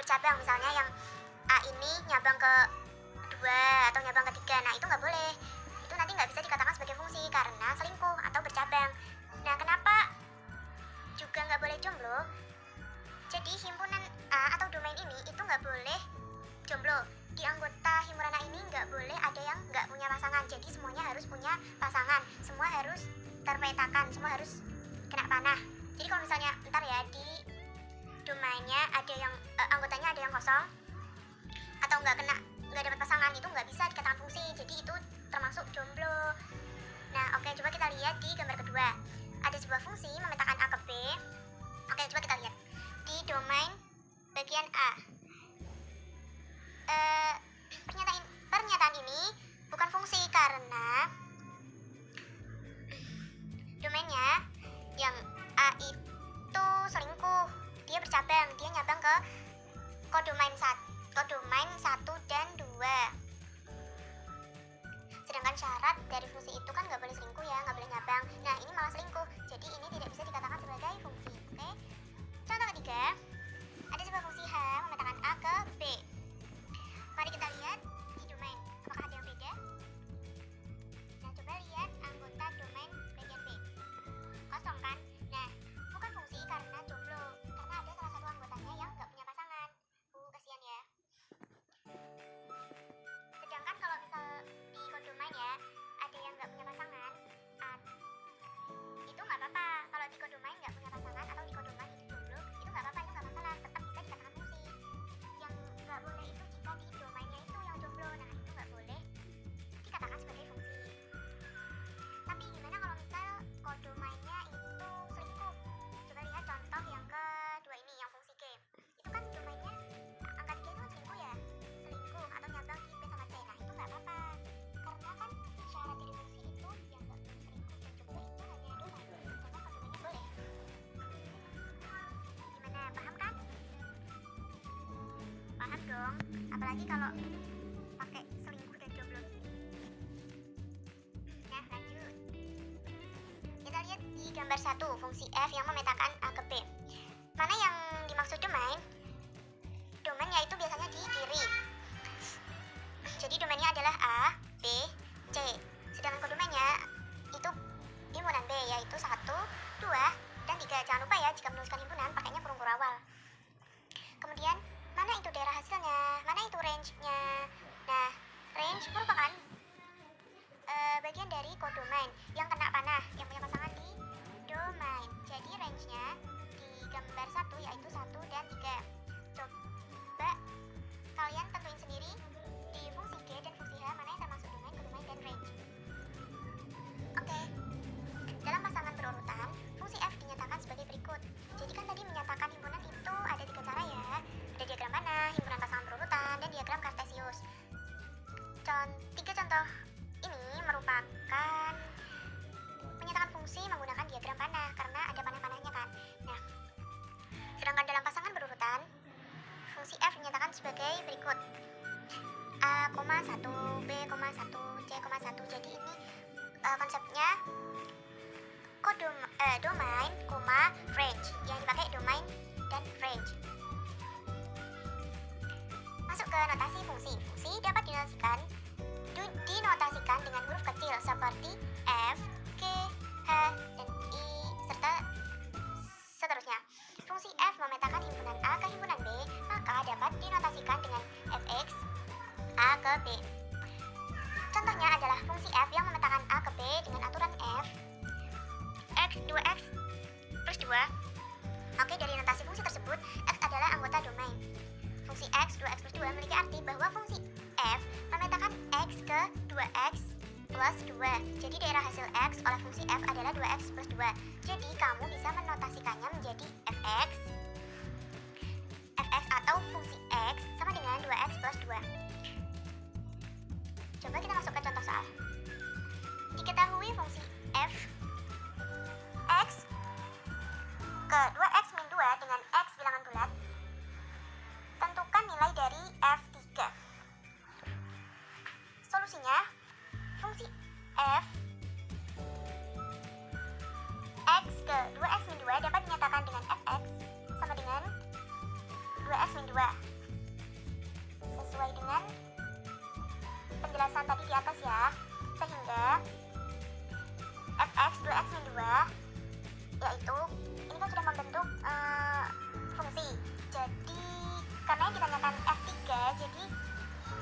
bercabang, misalnya yang A ini nyabang ke 2 atau nyabang ke 3. Nah, itu nggak boleh. Itu nanti nggak bisa dikatakan sebagai fungsi karena selingkuh atau bercabang. Nah, kenapa juga nggak boleh jomblo? Jadi himpunan A atau domain ini itu nggak boleh jomblo. Di anggota himpunan A ini nggak boleh ada yang nggak punya pasangan. Jadi semuanya harus punya pasangan, semua harus terpetakan, semua harus kena panah. Jadi kalau misalnya ntar ya di domainnya ada yang anggotanya ada yang kosong atau nggak dapat pasangan, itu nggak bisa dikatakan fungsi. Jadi itu termasuk jomblo. Nah, oke, coba kita lihat di gambar kedua. Ada sebuah fungsi memetakan A ke B. Oke, coba kita lihat di domain bagian A. Pernyataan ini bukan fungsi karena domainnya yang A itu selingkuh, dia bercabang, dia nyabang ke kodomain 1 dan 2. Sedangkan syarat dari fungsi itu kan nggak boleh selingkuh ya, nggak boleh nyabang. Nah, ini malah selingkuh, jadi ini tidak bisa dikatakan sebagai fungsi. Oke, contoh ketiga, ada sebuah fungsi H memetakan A ke B. Mari kita lihat di domain, apakah ada yang beda? Nah, coba lihat anggota domain bagian B, kosong kan? Nah, bukan fungsi karena jomblo, karena ada salah satu anggotanya yang nggak punya pasangan. Kasihan ya. Sedangkan kalau misal di kodomain ya ada yang nggak punya pasangan, itu nggak apa-apa. Kalau di kodomain nggak punya pasangan atau di kodomain itu jomblo, itu nggak apa-apa, itu nggak masalah, tetap bisa dikatakan fungsi. Yang nggak boleh itu jika di domainnya itu yang jomblo, nah itu nggak boleh dikatakan sebagai fungsi. Tapi gimana kalau misal kodomainnya itu selingkuh? Coba lihat contoh yang kedua ini, yang fungsi G. Itu kan domainnya angka 3 itu kan selingkuh ya, selingkuh atau nyabang di P sama C. Nah, itu nggak apa-apa karena kan syarat dari fungsi itu yang nggak selingkuh dan jomblo itu hanya domain, sedangkan kodomainnya boleh. Gimana, paham kan? Paham dong, apalagi kalau pakai selingkuh dan jomblo gini. Nah, lanjut. Kita lihat di gambar 1, fungsi F yang memetakan A ke B. Mana yang dimaksud domain? Domainnya itu biasanya di kiri. Jadi domainnya adalah A, B, C. Sedangkan kodomainnya itu himpunan B, yaitu 1, 2, dan 3. Jangan lupa ya, jika menuliskan himpunan pakainya kurung awal. Kemudian, mana itu daerah hasilnya? Mana itu range-nya? Nah, range merupakan bagian dari kodomain yang kena panah, yang punya pasangan di domain. Jadi range-nya di gambar 1 yaitu 1 dan 3. Coba kalian tentuin sendiri di fungsi G dan fungsi H mana yang termasuk domain, kodomain, dan range. Oke, dalam pasangan berurutan, fungsi F dinyatakan sebagai berikut. Jadi kan tadi menyatakan himpunan itu ada 3 cara ya. Ada diagram panah, himpunan pasangan berurutan, dan diagram kartesius. 3 contoh ini merupakan menyatakan fungsi menggunakan diagram panah karena ada panah-panahnya kan. Nah, sedangkan dalam pasangan berurutan, fungsi F dinyatakan sebagai berikut: A, 1, B, 1, C, 1. Jadi ini konsepnya domain, range. Yang dipakai domain dan range. Masuk ke notasi fungsi. Fungsi dapat dinotasikan dengan huruf kecil seperti F, G, H, dan I, serta seterusnya. Fungsi F memetakan himpunan A ke himpunan B, maka dapat dinotasikan dengan Fx A ke B. Contohnya adalah fungsi F yang memetakan A ke B dengan aturan F X 2X plus 2. Oke, dari notasi fungsi tersebut, X adalah anggota domain. Fungsi X 2X plus 2 memiliki arti bahwa fungsi F memetakan X ke 2X plus 2. Jadi daerah hasil X oleh fungsi F adalah 2X plus 2. Jadi kamu bisa menotasikannya menjadi Fx atau fungsi X sama dengan 2X plus 2. Coba kita masuk ke contoh soal. Diketahui fungsi F X ke 2X min 2 dengan X bilangan bulat. Tentukan nilai dari F3. Solusinya, fungsi F X ke 2X min 2 dapat dinyatakan dengan Fx sama dengan 2X min 2. sesuai dengan penjelasan tadi di atas ya, sehingga fx 2x min 2 yaitu ini kan sudah membentuk fungsi. Jadi karena yang ditanyakan f3, jadi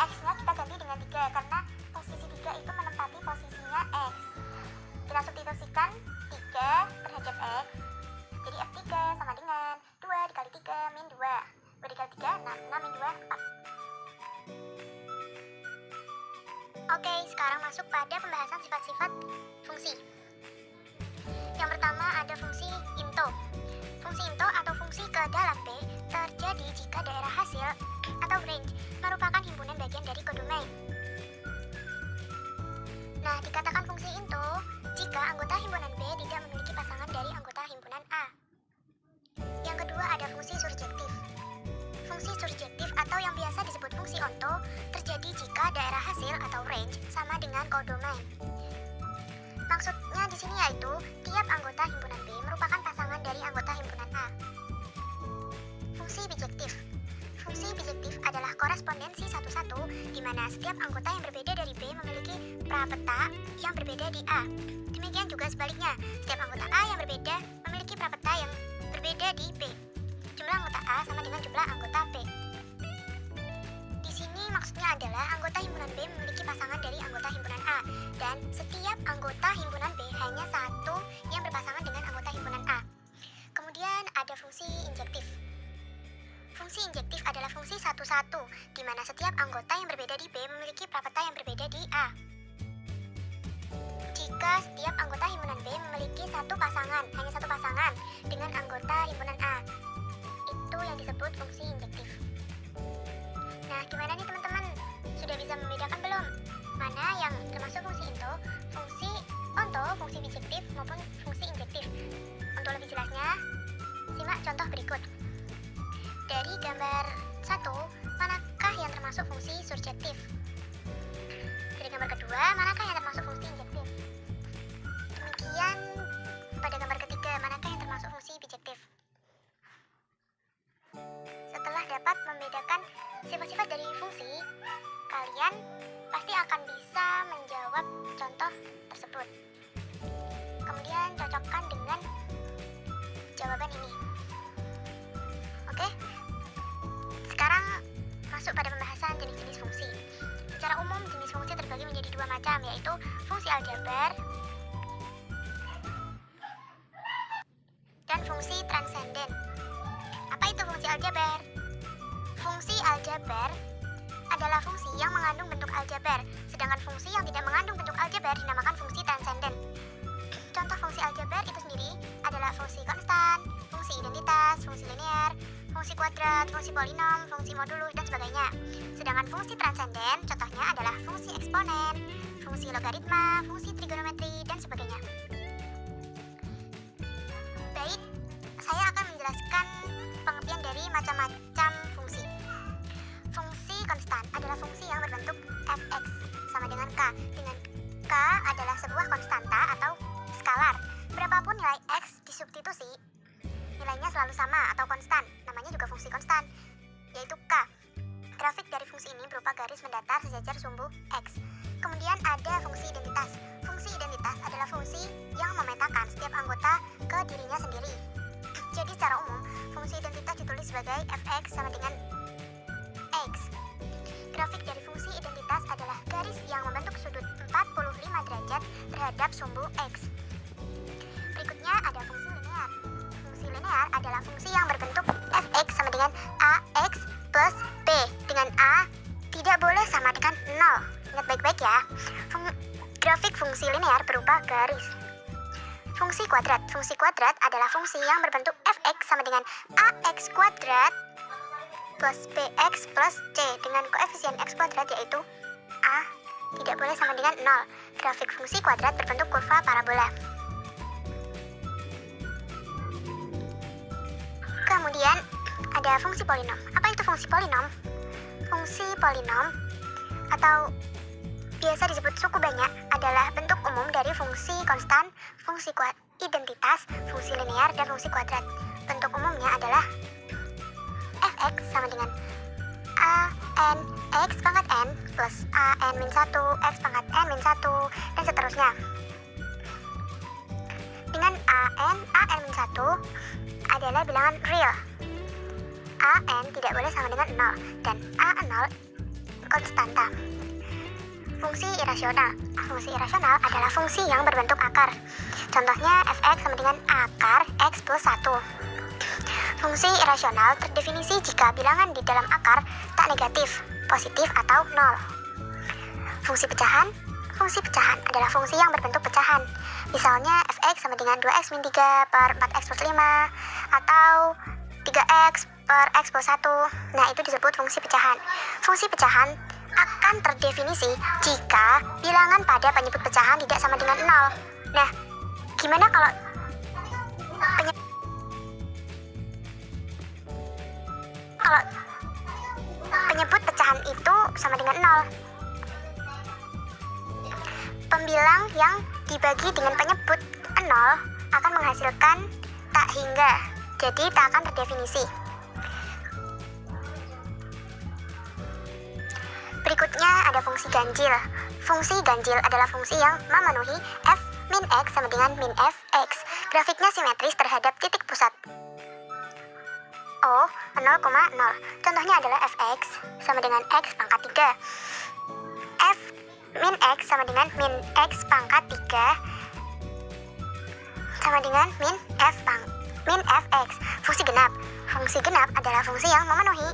x nya kita ganti dengan 3 karena posisi 3 itu menempati posisinya x. Kita substitusikan 3 terhadap x, jadi f3 sama dengan 2 dikali 3 min 2. 2 dikali 3, 6 min 2, 4. Oke, sekarang masuk pada pembahasan sifat-sifat fungsi. Yang pertama ada fungsi into. Fungsi into atau fungsi ke dalam B terjadi jika daerah hasil atau range merupakan himpunan bagian dari kodomain. Nah, dikatakan fungsi into jika anggota himpunan B tidak memiliki pasangan dari anggota himpunan A. Yang kedua ada fungsi surjektif. Fungsi surjektif atau yang biasa disebut fungsi onto terjadi jika daerah hasil atau range sama dengan kodomain. Maksudnya di sini yaitu tiap anggota himpunan B merupakan pasangan dari anggota himpunan A. Fungsi bijektif. Fungsi bijektif adalah korespondensi satu-satu di mana setiap anggota yang berbeda dari B memiliki prapeta yang berbeda di A. Demikian juga sebaliknya, setiap anggota A yang berbeda memiliki prapeta yang berbeda di B. Jumlah anggota A sama dengan jumlah anggota B. Di sini maksudnya adalah anggota himpunan B memiliki pasangan dari anggota himpunan A, dan setiap anggota himpunan B hanya satu yang berpasangan dengan anggota himpunan A. Kemudian ada fungsi injektif. Fungsi injektif adalah fungsi satu-satu, di mana setiap anggota yang berbeda di B memiliki prapeta yang berbeda di A. Jika setiap anggota himpunan B memiliki hanya satu pasangan dengan anggota himpunan A, itu yang disebut fungsi injektif. Nah, gimana nih teman-teman? Sudah bisa membedakan belum? Mana yang termasuk fungsi into, fungsi onto, fungsi bijektif, maupun fungsi injektif? Untuk lebih jelasnya, simak contoh berikut. Dari gambar 1, manakah yang termasuk fungsi surjektif? Dari gambar kedua, manakah yang termasuk fungsi injektif? Demikian pada gambar ketiga, manakah yang termasuk fungsi bijektif? Setelah dapat membedakan sifat-sifat dari fungsi, kalian pasti akan bisa menjawab contoh tersebut. Kemudian cocokkan dengan jawaban ini. Oke? Sekarang masuk pada pembahasan jenis-jenis fungsi. Secara umum, jenis fungsi terbagi menjadi dua macam, yaitu fungsi aljabar dan fungsi transenden. Apa itu fungsi aljabar? Fungsi aljabar adalah fungsi yang mengandung bentuk aljabar, sedangkan fungsi yang tidak mengandung bentuk aljabar dinamakan fungsi transenden. Contoh fungsi aljabar itu sendiri adalah fungsi konstan, fungsi identitas, fungsi linear, fungsi kuadrat, fungsi polinom, fungsi modulus, dan sebagainya. Sedangkan fungsi transenden contohnya adalah fungsi eksponen, fungsi logaritma, fungsi trigonometri, dan sebagainya. Baik, saya akan menjelaskan pengertian dari macam-macam fungsi. Fungsi konstan adalah fungsi yang berbentuk fx sama dengan k, dengan k adalah sebuah konstanta atau skalar. Berapapun nilai x disubstitusi, nilainya selalu sama atau konstan, namanya juga fungsi konstan, yaitu k. Grafik dari fungsi ini berupa garis mendatar sejajar sumbu x. Kemudian ada fungsi identitas. Fungsi identitas adalah fungsi yang memetakan setiap anggota ke dirinya sendiri. Jadi secara umum, fungsi identitas ditulis sebagai fx sama dengan x. Grafik dari fungsi identitas adalah garis yang membentuk sudut 45 derajat terhadap sumbu x. Berikutnya ada fungsi linear. Fungsi linear adalah fungsi yang berbentuk fx sama dengan ax plus b, dengan a tidak boleh sama dengan 0. Ingat baik-baik ya. Grafik fungsi linear berupa garis. Fungsi kuadrat. Fungsi kuadrat adalah fungsi yang berbentuk fx sama dengan ax kuadrat plus bx plus c dengan koefisien x kuadrat yaitu a tidak boleh sama dengan 0. Grafik fungsi kuadrat berbentuk kurva parabola. Kemudian ada fungsi polinom. Apa itu fungsi polinom? Fungsi polinom atau biasa disebut suku banyak adalah bentuk umum dari fungsi konstan, fungsi identitas, fungsi linear, dan fungsi kuadrat. Bentuk umumnya adalah fx sama dengan a n x pangkat n plus a n min 1 x pangkat n min 1 dan seterusnya. Dengan a n min 1 adalah bilangan real. A n tidak boleh sama dengan 0 dan a 0 konstanta. Fungsi irasional. Fungsi irasional adalah fungsi yang berbentuk akar. Contohnya f(x) sama dengan akar x plus 1. Fungsi irasional terdefinisi jika bilangan di dalam akar tak negatif, positif atau 0. Fungsi pecahan. Fungsi pecahan adalah fungsi yang berbentuk pecahan. Misalnya f(x) sama dengan 2x min 3 per 4x plus 5 atau 3x per x plus 1. Nah, itu disebut fungsi pecahan. Fungsi pecahan akan terdefinisi jika bilangan pada penyebut pecahan tidak sama dengan 0. Nah, gimana kalau penyebut pecahan itu sama dengan 0? Pembilang yang dibagi dengan penyebut 0 akan menghasilkan tak hingga, jadi tak akan terdefinisi. Berikutnya ada fungsi ganjil. Fungsi ganjil adalah fungsi yang memenuhi f min x sama dengan min fx. Grafiknya simetris terhadap titik pusat O 0,0. Contohnya adalah fx sama dengan x pangkat 3. F min x sama dengan min x pangkat 3 sama dengan min fx. Fungsi genap. Fungsi genap adalah fungsi yang memenuhi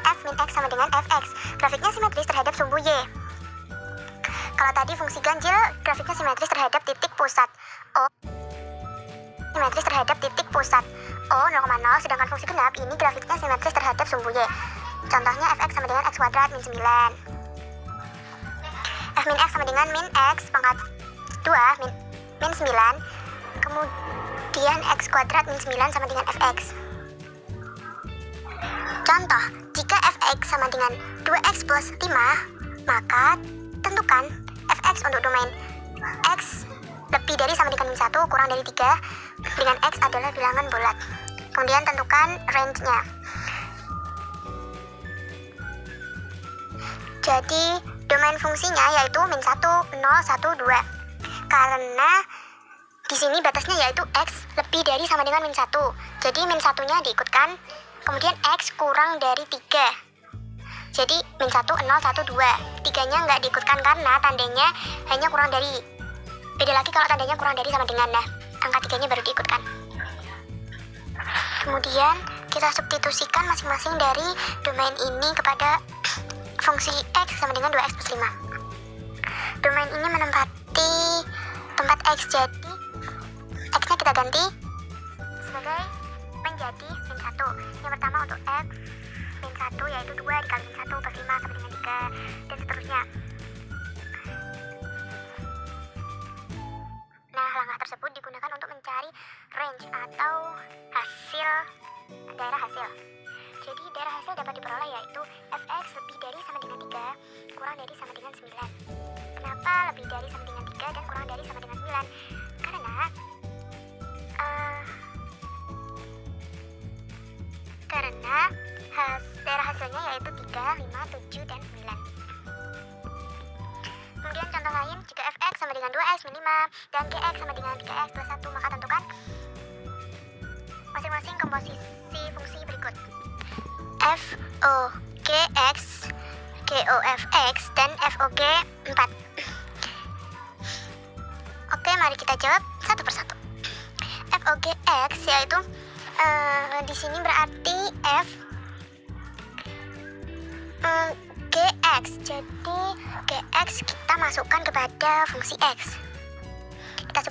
f min x sama dengan fx. Grafiknya simetris terhadap sumbu y. Kalau tadi fungsi ganjil, grafiknya simetris terhadap titik pusat O. Simetris terhadap titik pusat O 0,0, sedangkan fungsi genap ini grafiknya simetris terhadap sumbu y. Contohnya fx sama dengan x kuadrat min 9. F min x sama dengan min x pangkat 2 min 9. Kemudian x kuadrat min 9 sama dengan fx. Contoh, jika fx sama dengan 2x plus 5, maka tentukan fx untuk domain x lebih dari sama dengan min 1 kurang dari 3 dengan x adalah bilangan bulat. Kemudian tentukan range-nya. Jadi domain fungsinya yaitu min 1, 0, 1, 2. Karena di sini batasnya yaitu x lebih dari sama dengan min 1. Jadi min 1-nya diikutkan, kemudian x kurang dari 3. Jadi min 1, 0, 1, 2. 3-nya nggak diikutkan karena tandanya hanya kurang dari. Beda lagi kalau tandanya kurang dari sama dengan. Nah, angka 3-nya baru diikutkan. Kemudian kita substitusikan masing-masing dari domain ini kepada fungsi x sama dengan 2x plus 5. Domain ini menempati tempat x, jadi x-nya kita ganti sebagai menjadi min 1. Yang pertama untuk x min 1 yaitu 2 dikali min 1 plus 5 sama dengan 3 dan seterusnya. Nah, langkah tersebut digunakan untuk mencari range atau daerah hasil. Jadi daerah hasil dapat diperoleh yaitu fx lebih dari sama dengan 3 kurang dari sama dengan 9. Kenapa lebih dari sama dengan 3 dan kurang dari sama dengan 9? Karena daerah hasilnya yaitu 3, 5, 7, dan 9. Kemudian contoh lain, jika fx sama dengan 2x min 5 dan gx sama dengan 3x plus 1, maka tentukan masing-masing komposisi fungsi berikut. FOGX, GOFX, dan FOG 4. Oke, mari kita jawab satu persatu. FOGX yaitu di sini berarti F GX. Jadi GX kita masukkan kepada fungsi X. Kita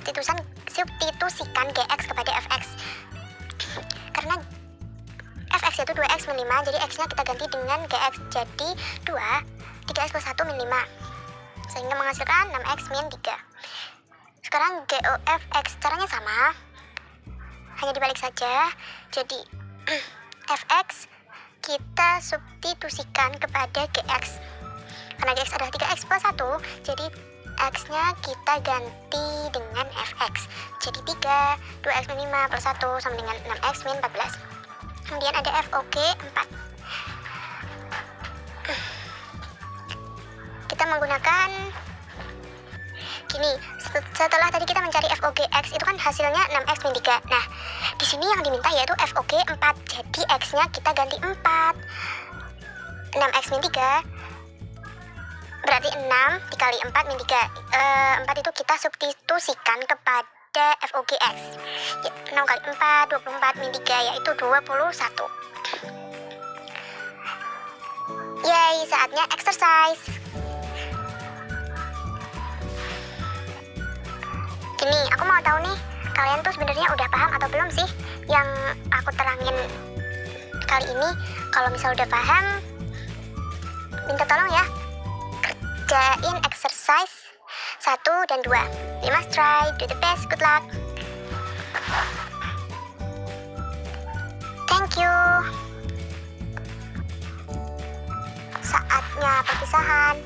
substitusikan GX kepada FX. Karena fx itu 2x min 5, jadi x-nya kita ganti dengan gx, jadi 2 3x plus 1 min 5 sehingga menghasilkan 6x min 3. Sekarang GOFX caranya sama, hanya dibalik saja. Jadi fx kita substitusikan kepada gx. Karena gx adalah 3x plus 1, jadi x-nya kita ganti dengan fx. Jadi 3, 2x min 5 plus 1 sama dengan 6x min 14. Kemudian ada FOG 4. kita menggunakan gini. Setelah tadi kita mencari FOG-X itu kan hasilnya 6X min 3. Nah, di sini yang diminta yaitu FOG 4. Jadi X-nya kita ganti 4. 6X min 3 berarti 6 dikali 4 min 3. 4 itu kita substitusikan kepada FOG-X. 6 kali 4, 24 min 3 yaitu 21. Yay, saatnya exercise. Gini, aku mau tahu nih, kalian tuh sebenarnya udah paham atau belum sih yang aku terangin kali ini? Kalau misal udah paham, minta tolong ya, kerjain exercise 1 dan 2. You must try, do the best, good luck. Thank you. Saatnya perpisahan.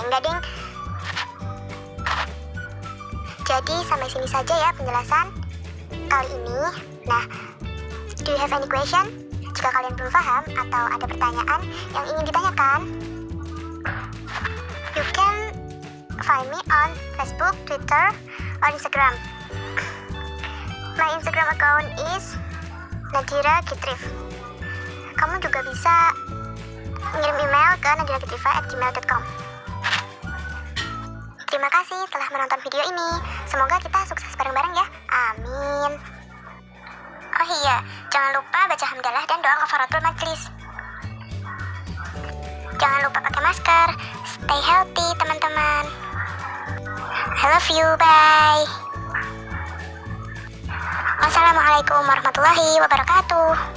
Enggak ding. Jadi sampai sini saja ya penjelasan kali ini. Nah, do you have any question? Jika kalian belum paham atau ada pertanyaan yang ingin ditanyakan, you can find me on Facebook, Twitter, or Instagram. My Instagram account is Nadira Kitrif. Kamu juga bisa ngirim email ke nadirakitrifa@gmail.com. Terima kasih telah menonton video ini. Semoga kita sukses bareng-bareng ya. Amin. Oh iya, jangan lupa baca hamdalah dan doa kafaratul majlis. Jangan lupa pakai masker. Stay healthy teman-teman. I love you, bye. Wassalamualaikum warahmatullahi wabarakatuh.